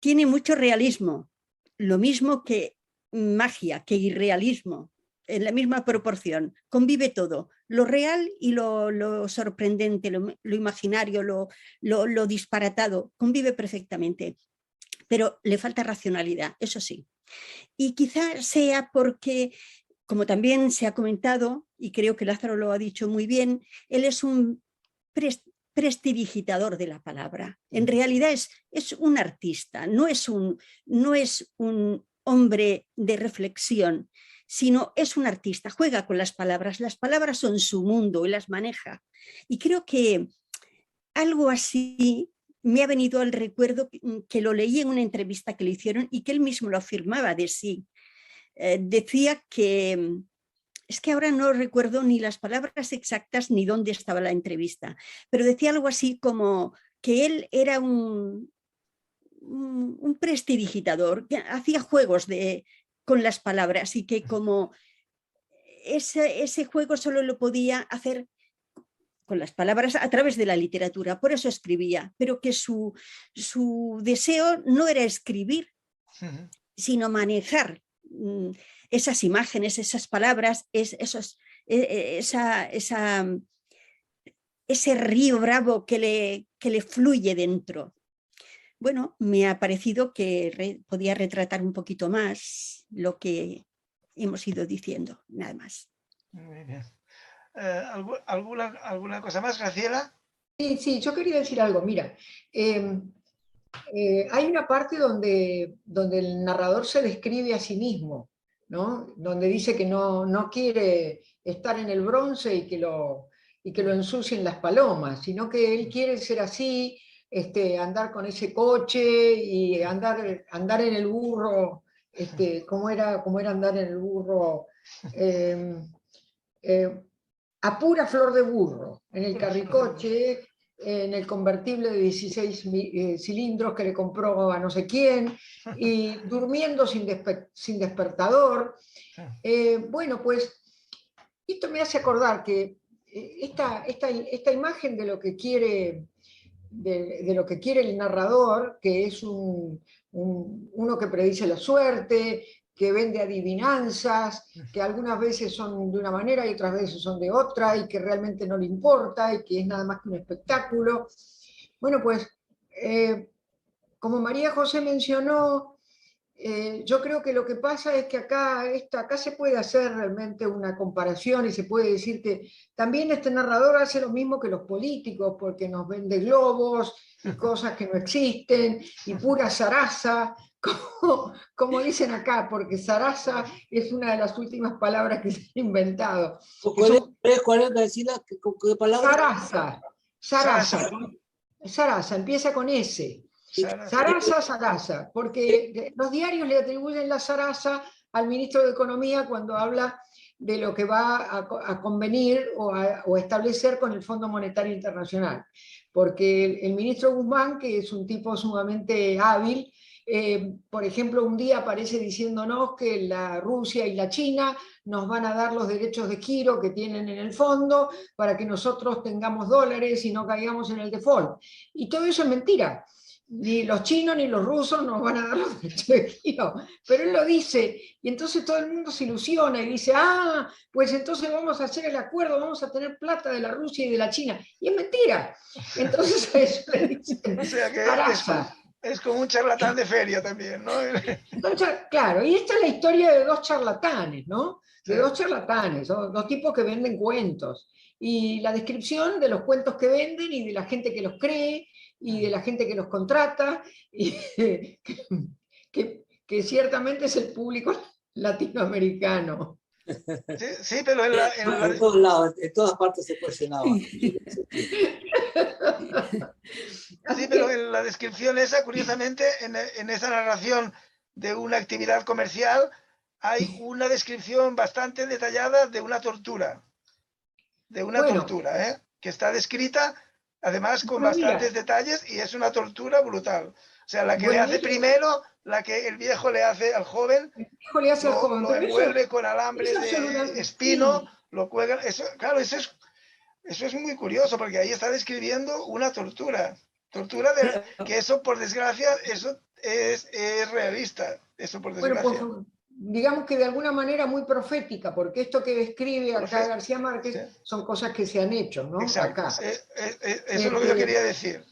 Tiene mucho realismo, lo mismo que magia, que irrealismo, en la misma proporción. Convive todo, lo real y lo sorprendente, lo imaginario, lo disparatado, convive perfectamente, pero le falta racionalidad, eso sí. Y quizá sea porque, como también se ha comentado, y creo que Lázaro lo ha dicho muy bien, él es un prestidigitador de la palabra. En realidad es un artista, no es un hombre de reflexión, sino es un artista, juega con las palabras son su mundo y las maneja. Y creo que algo así me ha venido al recuerdo que lo leí en una entrevista que le hicieron y que él mismo lo afirmaba de sí. Decía que, es que ahora no recuerdo ni las palabras exactas ni dónde estaba la entrevista, pero decía algo así como que él era un prestidigitador, que hacía juegos con las palabras y que como ese juego solo lo podía hacer con las palabras a través de la literatura, por eso escribía, pero que su deseo no era escribir, sino manejar esas imágenes, esas palabras, ese río bravo que le fluye dentro. Bueno, me ha parecido que podía retratar un poquito más lo que hemos ido diciendo, nada más. Muy bien. ¿Alguna cosa más, Graciela? Sí, yo quería decir algo. Mira, hay una parte donde el narrador se describe a sí mismo, ¿no? Donde dice que no quiere estar en el bronce y que lo ensucien las palomas, sino que él quiere ser así, andar con ese coche y andar en el burro, ¿cómo era andar en el burro? A pura flor de burro, en el carricoche, en el convertible de 16 cilindros que le compró a no sé quién, y durmiendo sin despertador. Bueno, pues esto me hace acordar que esta imagen de lo que quiere, de lo que quiere el narrador, que es uno que predice la suerte, que vende adivinanzas, que algunas veces son de una manera y otras veces son de otra, y que realmente no le importa, y que es nada más que un espectáculo. Bueno, pues, como María José mencionó, yo creo que lo que pasa es que acá se puede hacer realmente una comparación y se puede decir que también este narrador hace lo mismo que los políticos, porque nos vende globos y cosas que no existen y pura zaraza, como dicen acá, porque zaraza es una de las últimas palabras que se han inventado. ¿Cuál es, Graciela? ¿Qué palabra? Zaraza, empieza con S. Zaraza, porque los diarios le atribuyen la zaraza al ministro de Economía cuando habla de lo que va a convenir o establecer con el Fondo Monetario Internacional. Porque el ministro Guzmán, que es un tipo sumamente hábil, por ejemplo, un día aparece diciéndonos que la Rusia y la China nos van a dar los derechos de giro que tienen en el fondo para que nosotros tengamos dólares y no caigamos en el default. Y todo eso es mentira. Ni los chinos ni los rusos nos van a dar los derechos de giro, pero él lo dice, y entonces todo el mundo se ilusiona y dice, pues entonces vamos a hacer el acuerdo, vamos a tener plata de la Rusia y de la China, y es mentira. Entonces a eso le dicen, o sea que es como un charlatán de feria también, ¿no? Claro, y esta es la historia de dos charlatanes, ¿no? De dos charlatanes, dos tipos que venden cuentos, y la descripción de los cuentos que venden y de la gente que los cree, y de la gente que los contrata, y que ciertamente es el público latinoamericano. Sí, pero en todos lados, en todas partes se cuestionaba. Sí, pero en la descripción esa, curiosamente, en esa narración de una actividad comercial, hay una descripción bastante detallada de una tortura. Que está descrita además con Bueno, mira, bastantes detalles y es una tortura brutal. O sea, la que le bueno, hace primero, la que el viejo le hace al joven, el hijo le hace al joven, lo pero envuelve con alambre eso de espino, sí. lo cuelga. Eso, claro, eso es muy curioso porque ahí está describiendo una tortura. Tortura que eso, por desgracia, eso es realista. Eso, por Bueno, pues desgracia. digamos que de alguna manera muy profética, porque esto que describe acá García Sí, Márquez son cosas que se han hecho, ¿no? exacto. Acá. Eso es lo que yo quería decir.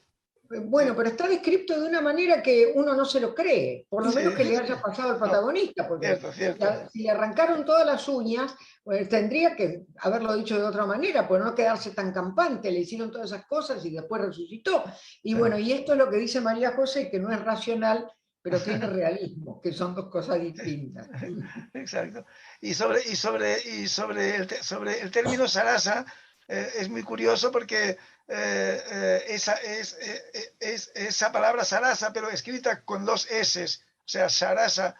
Bueno, pero está descrito de una manera que uno no se lo cree, por lo Sí, menos que le haya pasado al no, protagonista, porque cierto. si le arrancaron todas las uñas, pues tendría que haberlo dicho de otra manera, pues no quedarse tan campante, le hicieron todas esas cosas y después resucitó. Y bueno, y esto es lo que dice María José, que no es racional, pero tiene realismo, que son dos cosas distintas. Exacto. Y sobre el término Sarasa, es muy curioso porque esa palabra Sarasa, pero escrita con dos S, o sea, Sarasa,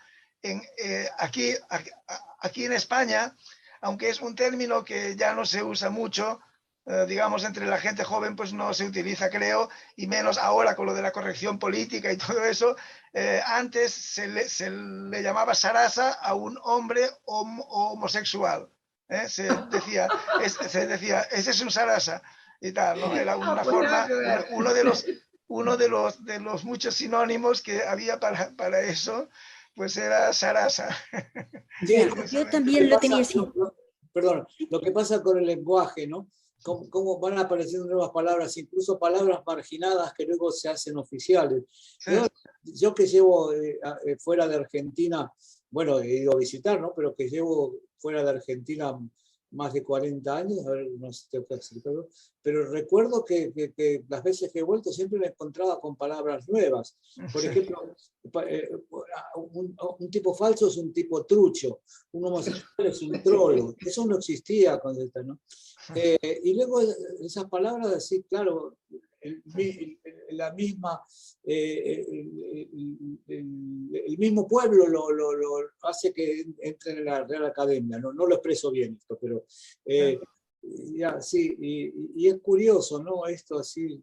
aquí en España, aunque es un término que ya no se usa mucho, digamos, entre la gente joven, pues no se utiliza, creo, y menos ahora con lo de la corrección política y todo eso. Antes se le llamaba Sarasa a un hombre homosexual. Se decía, ese es un Sarasa y tal, ¿no? Era una Pues nada forma, que ver. uno de los muchos sinónimos que había para eso, pues era Sarasa. Ya, yo también lo tenía así. Perdón, lo que pasa con el lenguaje, ¿no? Cómo van apareciendo nuevas palabras, incluso palabras marginadas que luego se hacen oficiales. Sí. Yo que llevo fuera de Argentina, bueno, he ido a visitar, ¿no? Pero que llevo fuera de Argentina más de 40 años, a ver, no sé si tengo que explicarlo, pero recuerdo que las veces que he vuelto siempre me encontraba con palabras nuevas. Por ejemplo, un tipo falso es un tipo trucho, un homosexual es un trolo. Eso no existía cuando está, ¿no? Y luego esas palabras, así, claro, la misma, el mismo pueblo lo hace que entre en la Real Academia. No lo expreso bien esto, pero ya, sí, y es curioso, ¿no? Esto así,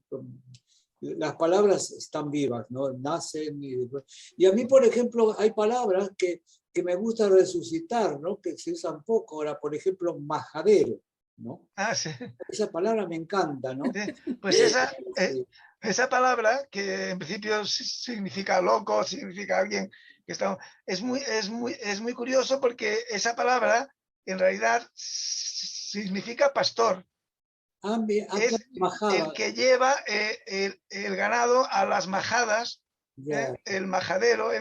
las palabras están vivas, ¿no? Nacen y a mí, por ejemplo, hay palabras que me gusta resucitar, ¿no? Que se usan poco ahora, por ejemplo, majadero, ¿no? Ah, sí. Esa palabra me encanta, ¿no? Pues esa palabra, que en principio significa loco, significa alguien que está... Es muy curioso porque esa palabra en realidad significa pastor. Es el que lleva el ganado a las majadas, el majadero,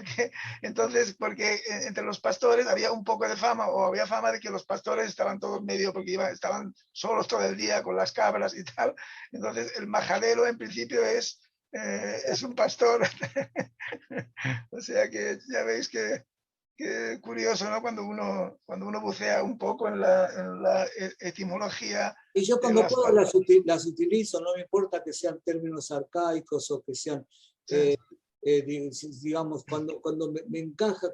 entonces, porque entre los pastores había un poco de fama, o había fama de que los pastores estaban todos medio, porque estaban solos todo el día con las cabras y tal, entonces el majadero en principio es un pastor. O sea que ya veis que curioso, ¿no? Cuando uno bucea un poco en la etimología. Y yo cuando puedo las utilizo, no me importa que sean términos arcaicos o que sean, digamos, cuando me encaja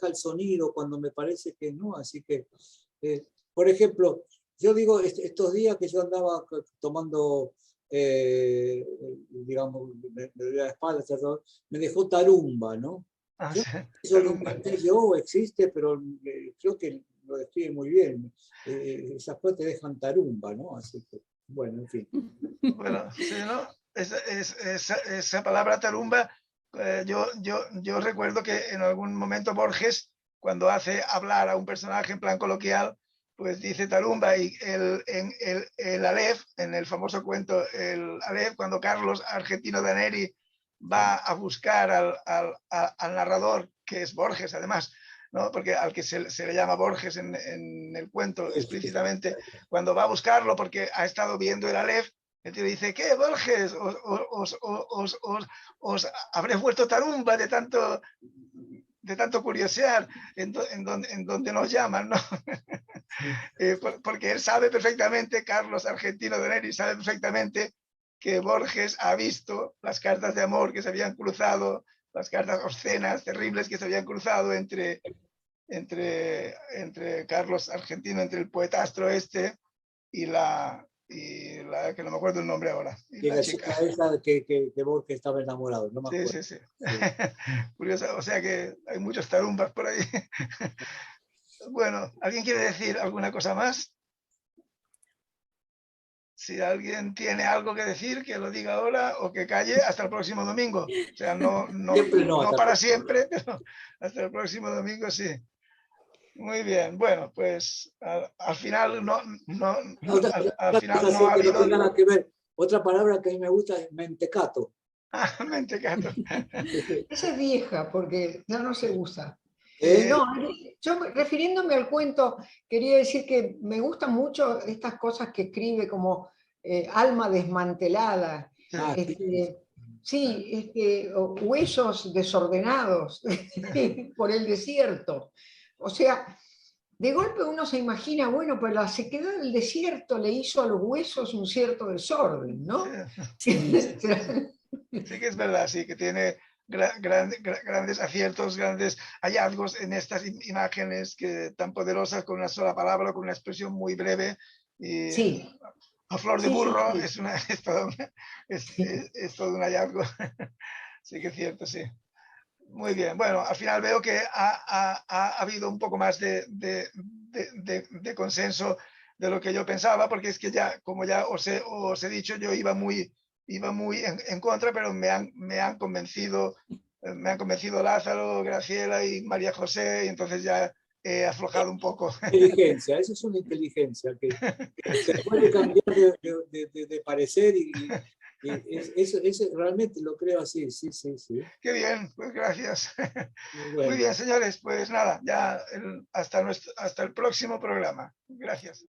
el sonido, cuando me parece que no. Así que, por ejemplo, yo digo, estos días que yo andaba tomando, digamos, me dolía la espalda, me dejó tarumba, ¿no? Yo lo inventé yo, existe, pero creo que lo describe muy bien. Esas cosas te dejan tarumba, ¿no? Así que, bueno, en fin. Bueno, sí, ¿no? Esa palabra tarumba, yo recuerdo que en algún momento Borges, cuando hace hablar a un personaje en plan coloquial, pues dice tarumba, y el Aleph, en el famoso cuento El Aleph, cuando Carlos Argentino Daneri va a buscar al narrador, que es Borges además, ¿no? Porque al que se le llama Borges en el cuento explícitamente, cuando va a buscarlo porque ha estado viendo el Aleph, el tío dice, ¿qué, Borges? ¿Os habréis vuelto tarumba de tanto curiosear en donde nos llaman, ¿no? Porque él sabe perfectamente, Carlos Argentino Daneri sabe perfectamente que Borges ha visto las cartas de amor que se habían cruzado las cartas obscenas, terribles que se habían cruzado entre Carlos Argentino, entre el poetastro este y la que no me acuerdo el nombre ahora. Y la chica esa que Borges estaba enamorado, no me acuerdo. Sí. Curioso, o sea que hay muchos tarumbas por ahí. Bueno, ¿alguien quiere decir alguna cosa más? Si alguien tiene algo que decir, que lo diga ahora o que calle hasta el próximo domingo. O sea, no para siempre, pero hasta el próximo domingo sí. Muy bien, bueno, pues al final no ha habido nada que ver. Otra palabra que a mí me gusta es mentecato. Mentecato. Esa es vieja porque ya no se usa. Sí. No, yo refiriéndome al cuento, quería decir que me gustan mucho estas cosas que escribe como alma desmantelada, huesos desordenados por el desierto. O sea, de golpe uno se imagina, bueno, pues la sequedad del desierto le hizo a los huesos un cierto desorden, ¿no? Sí. Sí que es verdad, sí, que tiene grandes aciertos, grandes hallazgos en estas imágenes tan poderosas con una sola palabra, con una expresión muy breve. Y sí. A flor de burro sí. Es todo un hallazgo. Sí que es cierto, sí. Muy bien, bueno, al final veo que ha habido un poco más de consenso de lo que yo pensaba, porque es que ya, como ya os he dicho, yo iba muy en contra, pero me han convencido Lázaro, Graciela y María José, y entonces ya he aflojado un poco. Inteligencia, eso es una inteligencia que se puede cambiar de parecer y eso realmente lo creo así, sí. Qué bien, pues gracias. Muy bien, señores, pues nada, ya hasta el próximo programa. Gracias.